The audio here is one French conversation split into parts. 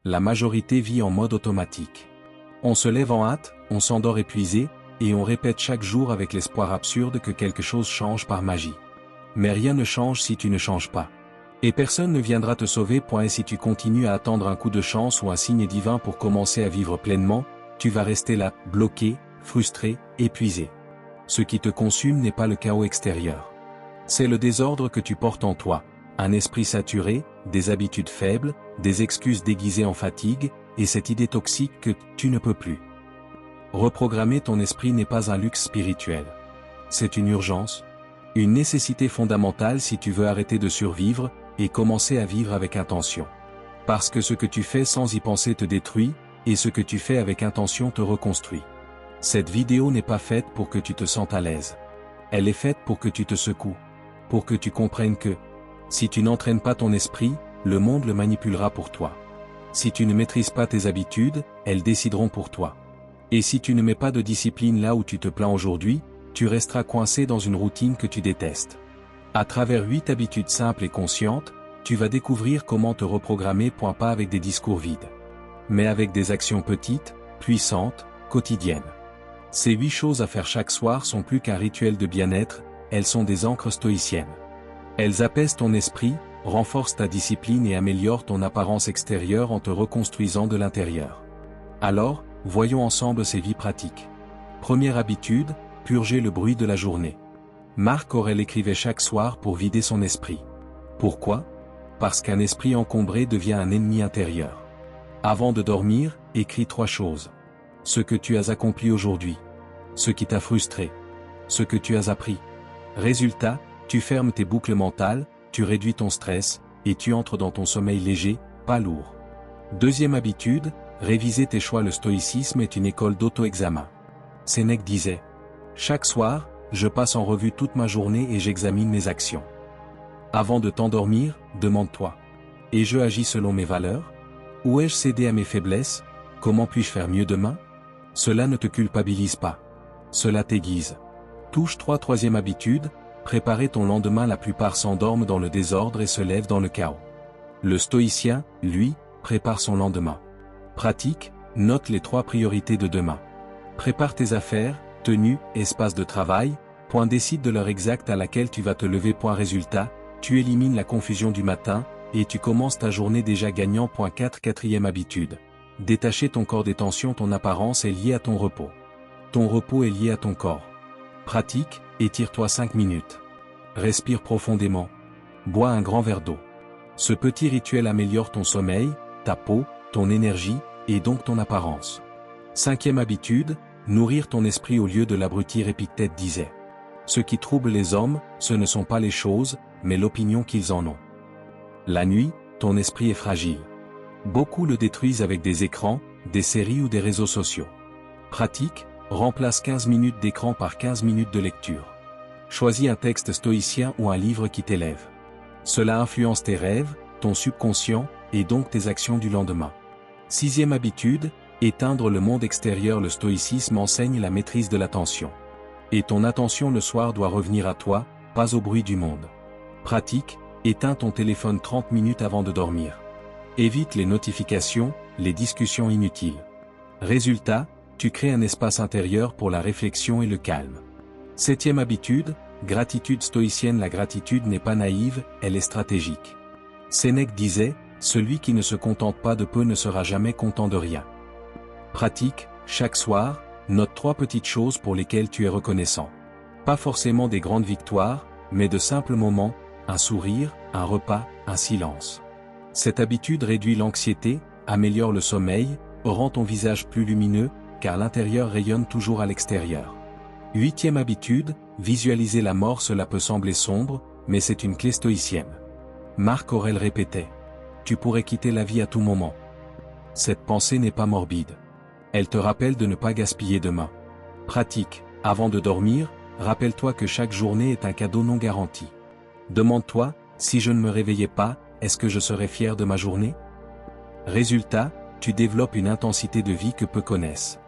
La majorité vit en mode automatique. On se lève en hâte, on s'endort épuisé, et on répète chaque jour avec l'espoir absurde que quelque chose change par magie. Mais rien ne change si tu ne changes pas. Et personne ne viendra te sauver. Et si tu continues à attendre un coup de chance ou un signe divin pour commencer à vivre pleinement, tu vas rester là, bloqué, frustré, épuisé. Ce qui te consume n'est pas le chaos extérieur. C'est le désordre que tu portes en toi, un esprit saturé, des habitudes faibles, des excuses déguisées en fatigue, et cette idée toxique que tu ne peux plus. Reprogrammer ton esprit n'est pas un luxe spirituel. C'est une urgence, une nécessité fondamentale si tu veux arrêter de survivre, et commencer à vivre avec intention. Parce que ce que tu fais sans y penser te détruit, et ce que tu fais avec intention te reconstruit. Cette vidéo n'est pas faite pour que tu te sentes à l'aise. Elle est faite pour que tu te secoues. Pour que tu comprennes que, si tu n'entraînes pas ton esprit, le monde le manipulera pour toi. Si tu ne maîtrises pas tes habitudes, elles décideront pour toi. Et si tu ne mets pas de discipline là où tu te plains aujourd'hui, tu resteras coincé dans une routine que tu détestes. À travers 8 habitudes simples et conscientes, tu vas découvrir comment te reprogrammer. Pas avec des discours vides, mais avec des actions petites, puissantes, quotidiennes. Ces 8 choses à faire chaque soir sont plus qu'un rituel de bien-être, elles sont des ancres stoïciennes. Elles apaisent ton esprit, renforcent ta discipline et améliorent ton apparence extérieure en te reconstruisant de l'intérieur. Alors, voyons ensemble ces vies pratiques. Première habitude, purger le bruit de la journée. Marc Aurèle écrivait chaque soir pour vider son esprit. Pourquoi? Parce qu'un esprit encombré devient un ennemi intérieur. Avant de dormir, écris 3 choses. Ce que tu as accompli aujourd'hui. Ce qui t'a frustré. Ce que tu as appris. Résultat, tu fermes tes boucles mentales, tu réduis ton stress, et tu entres dans ton sommeil léger, pas lourd. Deuxième habitude, réviser tes choix. Le stoïcisme est une école d'auto-examen. Sénèque disait: chaque soir, je passe en revue toute ma journée et j'examine mes actions. Avant de t'endormir, demande-toi: et je agis selon mes valeurs? Où ai-je cédé à mes faiblesses? Comment puis-je faire mieux demain? Cela ne te culpabilise pas. Cela t'aiguise. Touche 3. Troisième habitude, préparer ton lendemain. La plupart s'endorment dans le désordre et se lèvent dans le chaos. Le stoïcien, lui, prépare son lendemain. Pratique, note les 3 priorités de demain. Prépare tes affaires, tenue, espace de travail, décide de l'heure exacte à laquelle tu vas te lever. Résultat, tu élimines la confusion du matin, et tu commences ta journée déjà gagnant. 4. Quatrième habitude. Détacher ton corps des tensions. Ton apparence est liée à ton repos. Ton repos est lié à ton corps. Pratique, étire-toi 5 minutes. Respire profondément. Bois un grand verre d'eau. Ce petit rituel améliore ton sommeil, ta peau, ton énergie, et donc ton apparence. 5e habitude, nourrir ton esprit au lieu de l'abrutir. Épictète disait: ce qui trouble les hommes, ce ne sont pas les choses, mais l'opinion qu'ils en ont. La nuit, ton esprit est fragile. Beaucoup le détruisent avec des écrans, des séries ou des réseaux sociaux. Pratique, remplace 15 minutes d'écran par 15 minutes de lecture. Choisis un texte stoïcien ou un livre qui t'élève. Cela influence tes rêves, ton subconscient, et donc tes actions du lendemain. 6e habitude, éteindre le monde extérieur. Le stoïcisme enseigne la maîtrise de l'attention. Et ton attention le soir doit revenir à toi, pas au bruit du monde. Pratique, éteins ton téléphone 30 minutes avant de dormir. Évite les notifications, les discussions inutiles. Résultat, tu crées un espace intérieur pour la réflexion et le calme. 7e habitude, gratitude stoïcienne. La gratitude n'est pas naïve, elle est stratégique. Sénèque disait: celui qui ne se contente pas de peu ne sera jamais content de rien. Pratique, chaque soir, note 3 petites choses pour lesquelles tu es reconnaissant. Pas forcément des grandes victoires, mais de simples moments, un sourire, un repas, un silence. Cette habitude réduit l'anxiété, améliore le sommeil, rend ton visage plus lumineux, car l'intérieur rayonne toujours à l'extérieur. 8e habitude, visualiser la mort. Cela peut sembler sombre, mais c'est une clé stoïcienne. Marc Aurèle répétait: tu pourrais quitter la vie à tout moment. Cette pensée n'est pas morbide. Elle te rappelle de ne pas gaspiller demain. Pratique, avant de dormir, rappelle-toi que chaque journée est un cadeau non garanti. Demande-toi: si je ne me réveillais pas, est-ce que je serais fier de ma journée? Résultat, tu développes une intensité de vie que peu connaissent.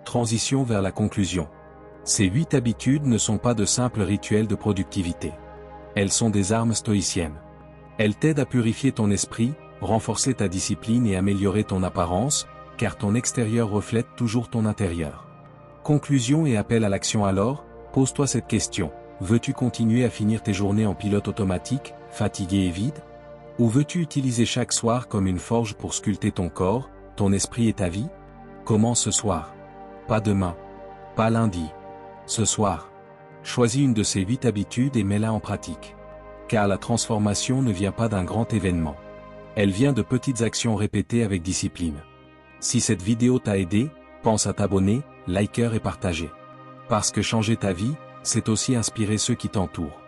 Transition vers la conclusion. Ces 8 habitudes ne sont pas de simples rituels de productivité. Elles sont des armes stoïciennes. Elles t'aident à purifier ton esprit, renforcer ta discipline et améliorer ton apparence, car ton extérieur reflète toujours ton intérieur. Conclusion et appel à l'action alors, pose-toi cette question. Veux-tu continuer à finir tes journées en pilote automatique, fatigué et vide? Ou veux-tu utiliser chaque soir comme une forge pour sculpter ton corps, ton esprit et ta vie? Commence ce soir. Pas demain. Pas lundi. Ce soir. Choisis une de ces 8 habitudes et mets-la en pratique. Car la transformation ne vient pas d'un grand événement. Elle vient de petites actions répétées avec discipline. Si cette vidéo t'a aidé, pense à t'abonner, liker et partager. Parce que changer ta vie, c'est aussi inspirer ceux qui t'entourent.